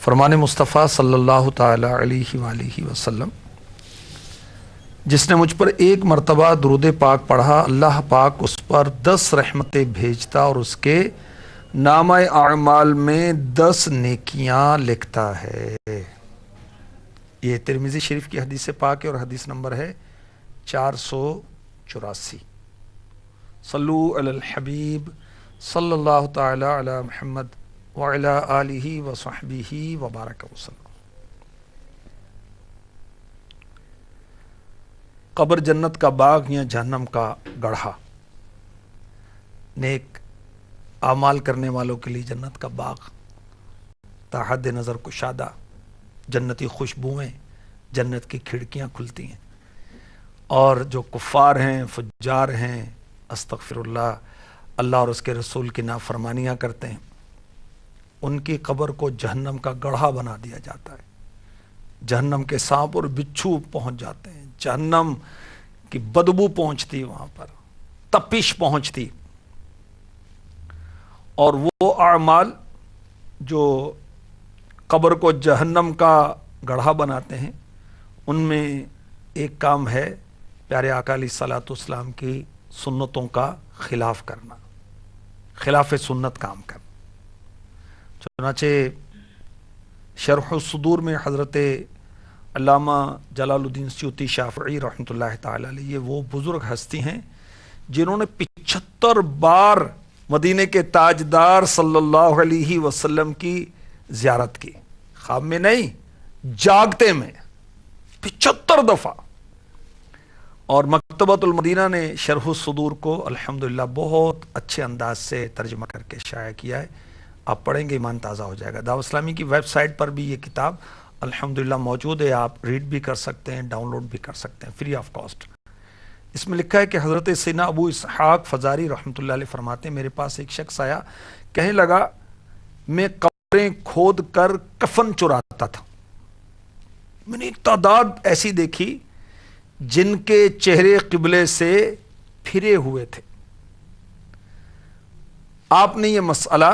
فرمان مصطفیٰ صلی اللہ تعالی علیہ وآلہ وسلم، جس نے مجھ پر ایک مرتبہ درود پاک پڑھا، اللہ پاک اس پر 10 رحمتیں بھیجتا اور اس کے نامہ اعمال میں 10 نیکیاں لکھتا ہے۔ یہ ترمذی شریف کی حدیث پاک ہے اور حدیث نمبر ہے 484۔ صلو علی الحبیب صلی اللہ تعالی علی محمد وعلی آلہ وصحبہ وبارک وسلم۔ قبر جنت کا باغ یا جہنم کا گڑھا۔ نیک اعمال کرنے والوں کے لیے جنت کا باغ، تا حد نظر کشادہ، جنتی خوشبوئیں، جنت کی کھڑکیاں کھلتی ہیں، اور جو کفار ہیں، فجار ہیں، استغفر اللہ، اللہ اور اس کے رسول کی نافرمانیاں کرتے ہیں، ان کی قبر کو جہنم کا گڑھا بنا دیا جاتا ہے۔ جہنم کے سانپ اور بچھو پہنچ جاتے ہیں، جہنم کی بدبو پہنچتی، وہاں پر تپش پہنچتی، اور وہ اعمال جو قبر کو جہنم کا گڑھا بناتے ہیں، ان میں ایک کام ہے پیارے آقا علیہ الصلوۃ والسلام کی سنتوں کا خلاف کرنا، خلاف سنت کام کرنا۔ چنانچہ شرح الصدور میں حضرت علامہ جلال الدین سیوطی شافعی رحمۃ اللہ تعالی علیہ، یہ وہ بزرگ ہستی ہیں جنہوں نے 75 بار مدینے کے تاجدار صلی اللہ علیہ وسلم کی زیارت کی، خواب میں نہیں، جاگتے میں 75 دفعہ۔ اور مکتبۃ المدینہ نے شرح الصدور کو الحمدللہ بہت اچھے انداز سے ترجمہ کر کے شائع کیا ہے، آپ پڑھیں گے ایمان تازہ ہو جائے گا۔ دعوت اسلامی کی ویب سائٹ پر بھی یہ کتاب الحمدللہ موجود ہے، آپ ریڈ بھی کر سکتے ہیں، ڈاؤن لوڈ بھی کر سکتے ہیں، فری آف کاسٹ۔ اس میں لکھا ہے کہ حضرت سیدنا ابو اسحاق فزاری رحمۃ اللہ علیہ فرماتے ہیں، میرے پاس ایک شخص آیا، کہنے لگا میں قبریں کھود کر کفن چراتا تھا، میں نے ایک تعداد ایسی دیکھی جن کے چہرے قبلے سے پھرے ہوئے تھے۔ آپ نے یہ مسئلہ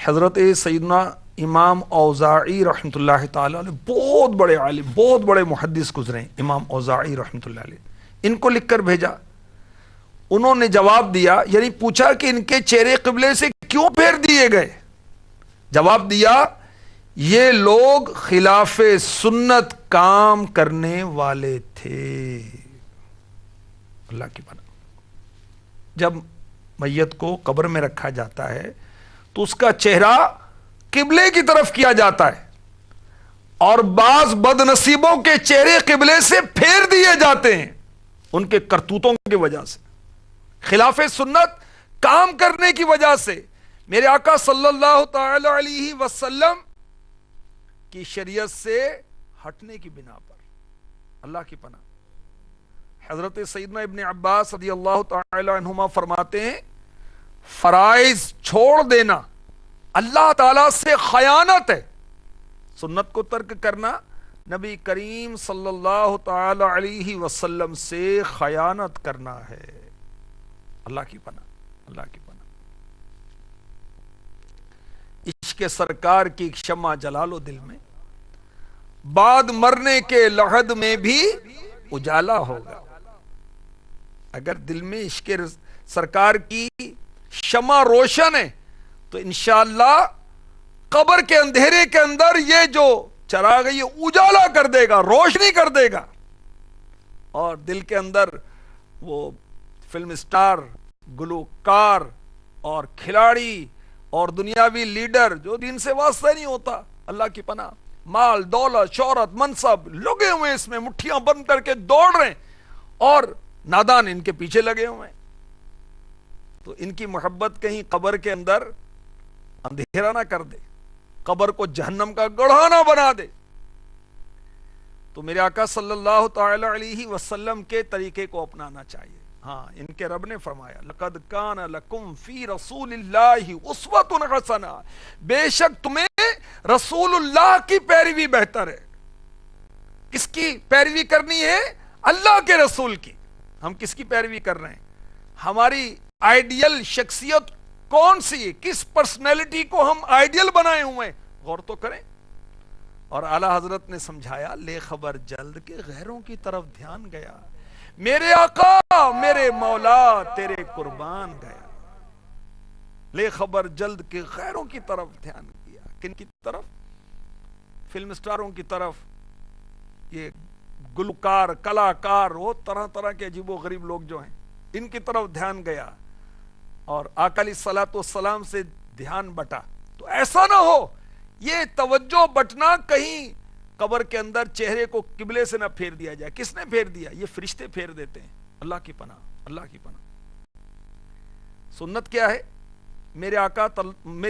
حضرت سیدنا امام اوزاعی رحمۃ اللہ تعالی علیہ، بہت بڑے عالم، بہت بڑے محدث گزرے ہیں امام اوزاعی رحمۃ اللہ علیہ، ان کو لکھ کر بھیجا۔ انہوں نے جواب دیا، یعنی پوچھا کہ ان کے چہرے قبلے سے کیوں پھیر دیے گئے؟ جواب دیا، یہ لوگ خلاف سنت کام کرنے والے تھے۔ اللہ کی پناہ۔ جب میت کو قبر میں رکھا جاتا ہے تو اس کا چہرہ قبلے کی طرف کیا جاتا ہے، اور بعض بد نصیبوں کے چہرے قبلے سے پھیر دیے جاتے ہیں ان کے کرتوتوں کی وجہ سے، خلاف سنت کام کرنے کی وجہ سے، میرے آقا صلی اللہ تعالی علیہ وسلم کی شریعت سے ہٹنے کی بنا پر۔ اللہ کی پناہ۔ حضرت سیدنا ابن عباس رضی اللہ تعالی عنہما فرماتے ہیں، فرائض چھوڑ دینا اللہ تعالیٰ سے خیانت ہے، سنت کو ترک کرنا نبی کریم صلی اللہ تعالی علیہ وسلم سے خیانت کرنا ہے۔ اللہ کی پناہ، اللہ کی پناہ۔ عشق سرکار کی شمع جلا لو دل میں، بعد مرنے کے لحد میں بھی اجالا ہوگا۔ اگر دل میں عشق سرکار کی شمع روشن ہے تو انشاءاللہ قبر کے اندھیرے کے اندر یہ جو چراغ ہے یہ اجالا کر دے گا، روشنی کر دے گا، اور دل کے اندر وہ فلم سٹار، گلوکار اور کھلاڑی اور دنیاوی لیڈر جو دین سے واسطہ نہیں ہوتا، اللہ کی پناہ، مال، دولت، شہرت، منصب لگے ہوئے اس میں، مٹھیاں بند کر کے دوڑ رہے ہیں، اور نادان ان کے پیچھے لگے ہوئے ہیں، تو ان کی محبت کہیں قبر کے اندر اندھیرا نہ کر دے، قبر کو جہنم کا گڑھا نہ بنا دے۔ تو میرے آقا صلی اللہ تعالی علیہ وسلم کے طریقے کو اپنانا چاہیے۔ ہاں، ان کے رب نے فرمایا، لَقَدْ كَانَ لَكُمْ فِي رَسُولِ اللَّهِ أُسْوَةٌ حَسَنَةٌ، بے شک تمہیں رسول اللہ کی پیروی بہتر ہے۔ کس کی پیروی کرنی ہے؟ اللہ کے رسول کی۔ ہم کس کی پیروی کر رہے ہیں؟ ہماری آئیڈیل شخصیت کون سی ہے؟ کس پرسنالٹی کو ہم آئیڈیل بنائے ہوئے ہیں؟ غور تو کریں۔ اور اعلی حضرت نے سمجھایا لے خبر جلد کے غیروں کی طرف دھیان گیا، میرے آقا میرے مولا تیرے قربان گیا۔ لے خبر جلد کے غیروں کی طرف دھیان گیا، کن کی طرف؟ فلم سٹاروں کی طرف، یہ گلوکار کلاکار وہ طرح طرح کے عجیب و غریب لوگ جو ہیں ان کی طرف دھیان گیا، اور آقا علیہ الصلوۃ والسلام سے دھیان بٹا۔ تو ایسا نہ ہو یہ توجہ بٹنا کہیں قبر کے اندر چہرے کو قبلے سے نہ پھیر دیا جائے۔ کس نے پھیر دیا؟ یہ فرشتے پھیر دیتے ہیں۔ اللہ کی پناہ، اللہ کی پناہ۔ سنت کیا ہے؟ میرے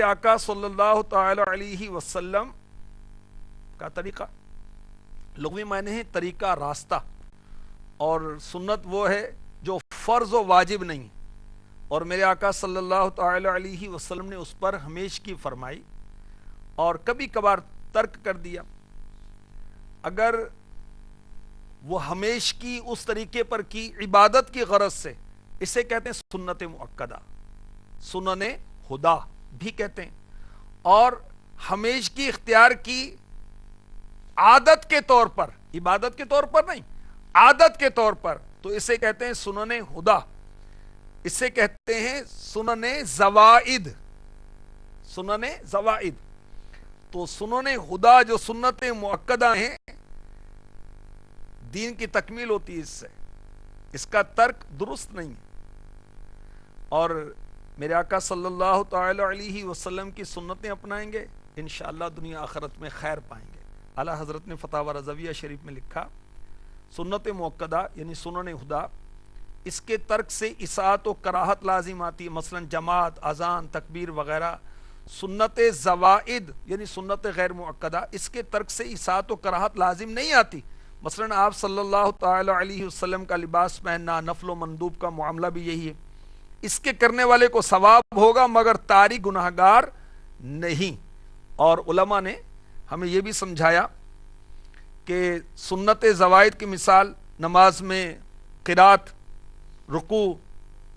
آقا صلی اللہ تعالی علیہ وسلم کا طریقہ، لغوی معنی ہے طریقہ، راستہ، اور سنت وہ ہے جو فرض و واجب نہیں، اور میرے آقا صلی اللہ تعالی علیہ وسلم نے اس پر ہمیش کی فرمائی اور کبھی کبھار ترک کر دیا۔ اگر وہ ہمیش کی اس طریقے پر کی عبادت کی غرض سے، اسے کہتے ہیں سنت مؤکدہ، سنن خدا بھی کہتے ہیں، اور ہمیش کی اختیار کی عادت کے طور پر، عبادت کے طور پر نہیں، عادت کے طور پر، تو اسے کہتے ہیں سنن خدا، اسے کہتے ہیں سنن زوائد، سنن زوائد۔ تو سنن خدا جو سنت مؤکدہ ہیں، دین کی تکمیل ہوتی ہے اس سے، اس کا ترک درست نہیں ہے۔ اور میرے آقا صلی اللہ تعالی علیہ وسلم کی سنتیں اپنائیں گے، انشاءاللہ دنیا آخرت میں خیر پائیں گے۔ اعلیٰ حضرت نے فتاوی رضویہ شریف میں لکھا، سنت مؤکدہ یعنی سنن خدا، اس کے ترک سے اساعت و کراہت لازم آتی ہے، مثلا جماعت، اذان، تکبیر وغیرہ۔ سنت زوائد یعنی سنت غیر مؤکدہ، اس کے ترک سے اساعت و کراہت لازم نہیں آتی، مثلا آپ صلی اللہ تعالی علیہ وسلم کا لباس پہننا، نفل و مندوب کا معاملہ بھی یہی ہے، اس کے کرنے والے کو ثواب ہوگا مگر تاری گناہگار نہیں۔ اور علماء نے ہمیں یہ بھی سمجھایا کہ سنت زوائد کی مثال نماز میں قرات، رکوع،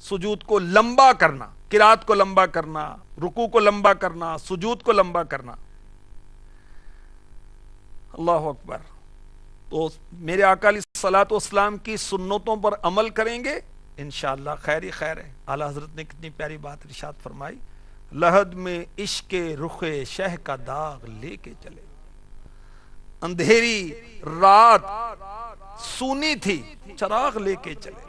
سجود کو لمبا کرنا، قرات کو لمبا کرنا، رکوع کو لمبا کرنا، سجود کو لمبا کرنا۔ اللہ اکبر۔ تو میرے آقا علیہ الصلوۃ والسلام کی سنتوں پر عمل کریں گے، انشاءاللہ خیر ہی خیر ہے۔ اعلیٰ حضرت نے کتنی پیاری بات ارشاد فرمائی، لحد میں عشق رخ شہ کا داغ لے کے چلے، اندھیری رات سونی تھی چراغ لے کے چلے۔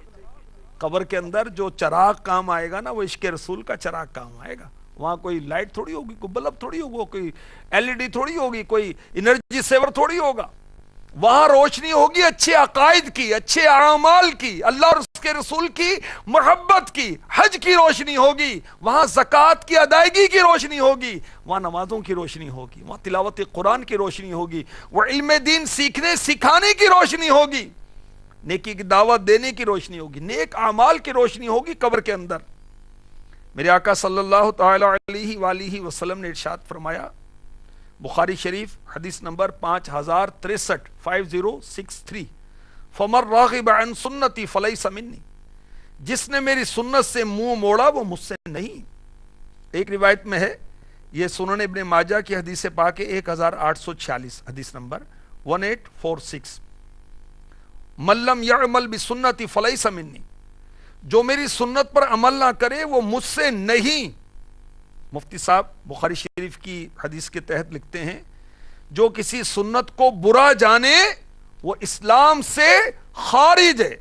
قبر کے اندر جو چراغ کام آئے گا نا، وہ عشق رسول کا چراغ کام آئے گا۔ وہاں کوئی لائٹ تھوڑی ہوگی، کوئی بلب تھوڑی ہوگا، کوئی ایل ای ڈی تھوڑی ہوگی، کوئی انرجی سیور تھوڑی ہوگا۔ وہاں روشنی ہوگی اچھے عقائد کی، اچھے اعمال کی، اللہ اور اس کے رسول کی محبت کی، حج کی روشنی ہوگی، وہاں زکوٰۃ کی ادائیگی کی روشنی ہوگی، وہاں نمازوں کی روشنی ہوگی، وہاں تلاوت قرآن کی روشنی ہوگی، وہ علم دین سیکھنے سکھانے کی روشنی ہوگی، نیکی کی دعوت دینے کی روشنی ہوگی، نیک اعمال کی روشنی ہوگی قبر کے اندر۔ میرے آقا صلی اللہ تعالی علیہ وآلہ وسلم نے ارشاد فرمایا، بخاری شریف حدیث نمبر 5063 5063، فمن راغب عن سنتی فلیس منی، جس نے میری سنت سے منہ موڑا وہ مجھ سے نہیں۔ ایک روایت میں ہے، یہ سنن ابن ماجہ کی حدیث پاک ہے 1846 حدیث نمبر 1846، من لم یعمل بسنتی فلیس منی، جو میری سنت پر عمل نہ کرے وہ مجھ سے نہیں۔ مفتی صاحب بخاری شریف کی حدیث کے تحت لکھتے ہیں، جو کسی سنت کو برا جانے وہ اسلام سے خارج ہے،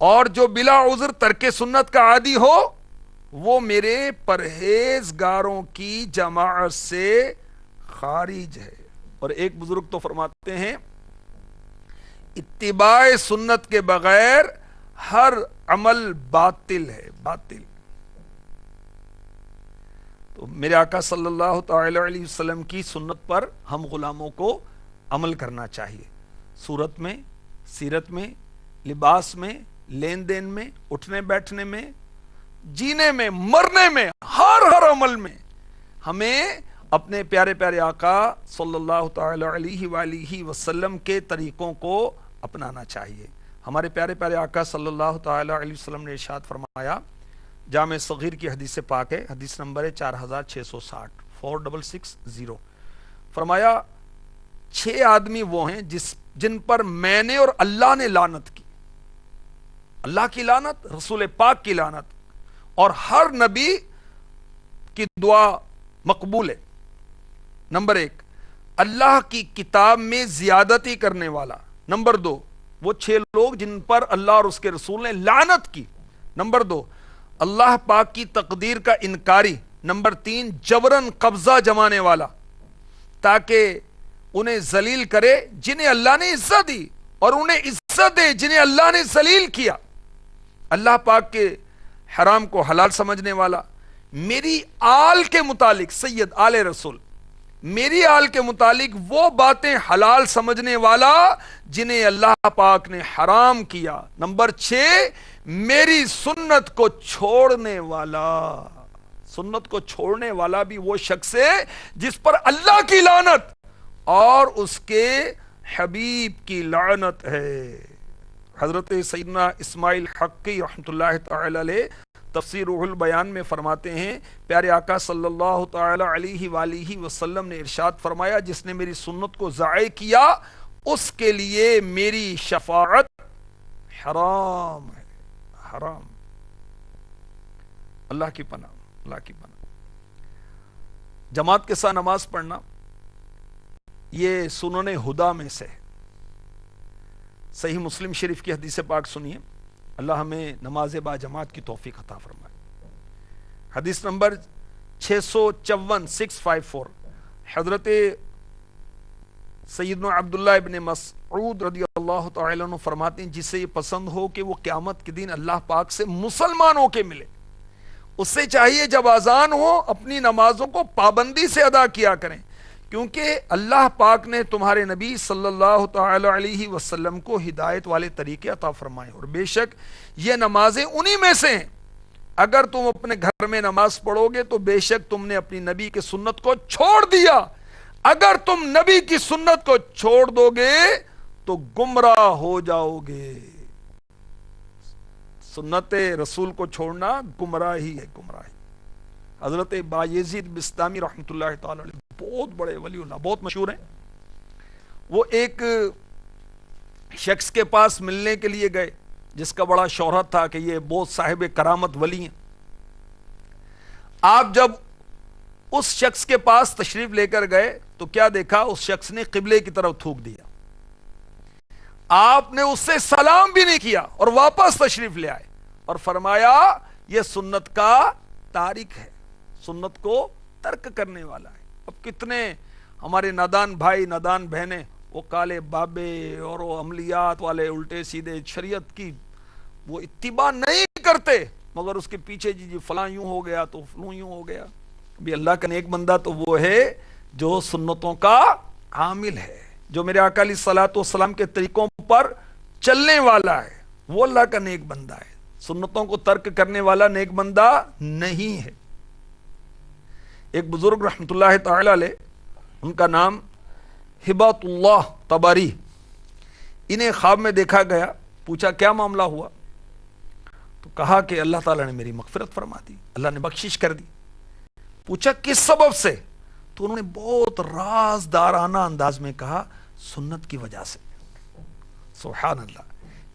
اور جو بلا عذر ترک سنت کا عادی ہو وہ میرے پرہیزگاروں کی جماعت سے خارج ہے۔ اور ایک بزرگ تو فرماتے ہیں، اتباع سنت کے بغیر ہر عمل باطل ہے، باطل۔ تو میرے آقا صلی اللہ تعالی علیہ وسلم کی سنت پر ہم غلاموں کو عمل کرنا چاہیے، صورت میں، سیرت میں، لباس میں، لین دین میں، اٹھنے بیٹھنے میں، جینے میں، مرنے میں، ہر عمل میں ہمیں اپنے پیارے پیارے آقا صلی اللہ تعالی علیہ وآلہ وسلم کے طریقوں کو اپنانا چاہیے۔ ہمارے پیارے پیارے آقا صلی اللہ تعالی علیہ وسلم نے ارشاد فرمایا، جامع صغیر کی حدیث پاک ہے، حدیث نمبر ہے 4660 4660، فرمایا 6 آدمی وہ ہیں جن پر میں نے اور اللہ نے لعنت کی. اللہ کی لعنت، رسول پاک کی لعنت، اور ہر نبی کی دعا مقبول ہے. نمبر 1، اللہ کی کتاب میں زیادتی کرنے والا. نمبر 2، وہ 6 لوگ جن پر اللہ اور اس کے رسول نے لعنت کی. نمبر 2، اللہ پاک کی تقدیر کا انکاری. نمبر 3، جبرن قبضہ جمانے والا تاکہ انہیں ذلیل کرے جنہیں اللہ نے عزت دی، اور انہیں عزت دے جنہیں اللہ نے ذلیل کیا. اللہ پاک کے حرام کو حلال سمجھنے والا. میری آل کے متعلق، سید آل رسول، میری آل کے متعلق وہ باتیں حلال سمجھنے والا جنہیں اللہ پاک نے حرام کیا. نمبر 6، میری سنت کو چھوڑنے والا. سنت کو چھوڑنے والا بھی وہ شخص ہے جس پر اللہ کی لعنت اور اس کے حبیب کی لعنت ہے. حضرت سیدنا اسماعیل حقی رحمۃ اللہ تعالی علیہ تفسیر روح البیان میں فرماتے ہیں، پیارے آقا صلی اللہ تعالی علیہ وآلہ وسلم نے ارشاد فرمایا، جس نے میری سنت کو ضائع کیا اس کے لیے میری شفاعت حرام ہے. حرام. اللہ کی پناہ، اللہ کی پناہ. جماعت کے ساتھ نماز پڑھنا یہ سنن ہدا میں سے. صحیح مسلم شریف کی حدیث پاک سنیے. اللہ ہمیں نماز با جماعت کی توفیق عطا فرمائے. حدیث نمبر 654 حضرت سیدنا عبداللہ ابن مسعود رضی اللہ تعالی عنہ فرماتے ہیں، جسے یہ پسند ہو کہ وہ قیامت کے دن اللہ پاک سے مسلمانوں کے ملے، اس سے چاہیے جب اذان ہو اپنی نمازوں کو پابندی سے ادا کیا کریں، کیونکہ اللہ پاک نے تمہارے نبی صلی اللہ تعالی علیہ وسلم کو ہدایت والے طریقے عطا فرمائے، اور بے شک یہ نمازیں انہی میں سے ہیں. اگر تم اپنے گھر میں نماز پڑھو گے تو بے شک تم نے اپنی نبی کی سنت کو چھوڑ دیا. اگر تم نبی کی سنت کو چھوڑ دو گے تو گمراہ ہو جاؤ گے. سنت رسول کو چھوڑنا گمراہی ہے، گمراہی. حضرت بایزید بستامی رحمۃ اللہ تعالی علیہ بہت بڑے ولی اللہ، بہت مشہور ہیں. وہ ایک شخص کے پاس ملنے کے لیے گئے جس کا بڑا شہرت تھا کہ یہ بہت صاحب کرامت ولی ہیں. آپ جب اس شخص کے پاس تشریف لے کر گئے تو کیا دیکھا؟ اس شخص نے قبلے کی طرف تھوک دیا. آپ نے اس سے سلام بھی نہیں کیا اور واپس تشریف لے آئے اور فرمایا یہ سنت کا تارک ہے، سنت کو ترک کرنے والا ہے. اب کتنے ہمارے نادان بھائی نادان بہنیں وہ کالے بابے اور وہ عملیات والے الٹے سیدھے شریعت کی وہ اتباع نہیں کرتے، مگر اس کے پیچھے جی فلاں یوں ہو گیا تو فلوں یوں ہو گیا. بھی اللہ کا نیک بندہ تو وہ ہے جو سنتوں کا عامل ہے، جو میرے آقا علیہ الصلوۃ والسلام کے طریقوں پر چلنے والا ہے، وہ اللہ کا نیک بندہ ہے. سنتوں کو ترک کرنے والا نیک بندہ نہیں ہے. ایک بزرگ رحمت اللہ تعالی علیہ، ان کا نام ہبات اللہ تباری، انہیں خواب میں دیکھا گیا. پوچھا کیا معاملہ ہوا؟ تو کہا کہ اللہ تعالیٰ نے میری مغفرت فرما دی، اللہ نے بخشش کر دی. پوچھا کس سبب سے؟ تو انہوں نے بہت رازدارانہ انداز میں کہا سنت کی وجہ سے. سبحان اللہ.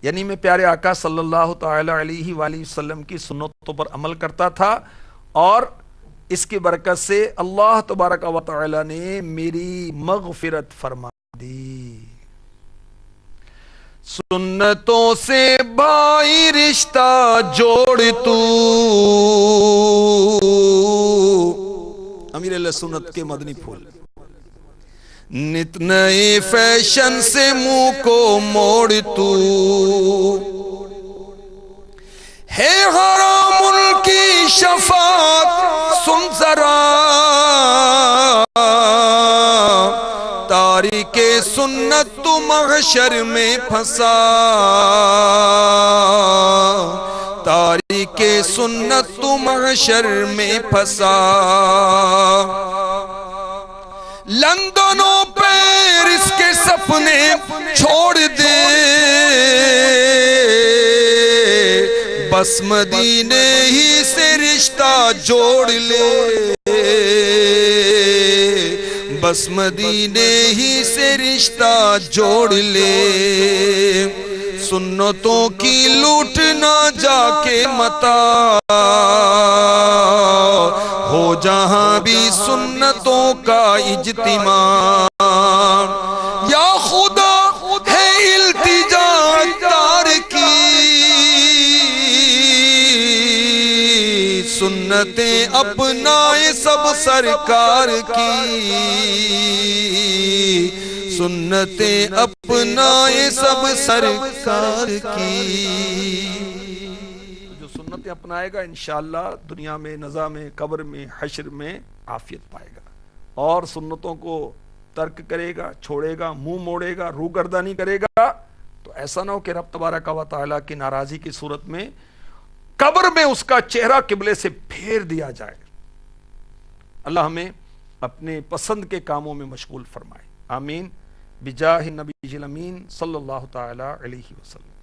یعنی میں پیارے آقا صلی اللہ تعالی علیہ وآلہ وسلم کی سنتوں پر عمل کرتا تھا اور اس کی برکت سے اللہ تبارک و تعالی نے میری مغفرت فرما دی. سنتوں سے بھائی رشتہ جوڑ تو، امیر اللہ سنت کے مدنی پھول. نت نئے فیشن سے منہ کو موڑ تو، ہے حرام ان کی شفاعت سن ذرا، تاریک سنت تو محشر میں پھنسا، تاریک سنت تو محشر میں پھنسا. لندن و پیرس کے سپنے چھوڑ دے، بس مدینے ہی سے رشتہ جوڑ لے، بس مدینے ہی سے رشتہ جوڑ لے، سنتوں کی لوٹ نہ جا کے متا، ہو جہاں بھی سنتوں کا اجتماع، یا خدا ہے التجا اتار کی، سنتیں اپنائے سب سرکار کی، سنتیں اپنائے سب سرکار کی۔ جو سنتیں اپنائے گا انشاءاللہ دنیا میں، نظام قبر میں، حشر میں عافیت پائے گا، اور سنتوں کو ترک کرے گا، چھوڑے گا، منہ موڑے گا، روگردانی کرے گا، تو ایسا نہ ہو کہ رب تبارک و تعالیٰ کی ناراضی کی صورت میں قبر میں اس کا چہرہ قبلے سے پھیر دیا جائے۔ اللہ ہمیں اپنے پسند کے کاموں میں مشغول فرمائے، آمین، بجاہ النبی الامین صلی اللہ تعالی علیہ وسلم۔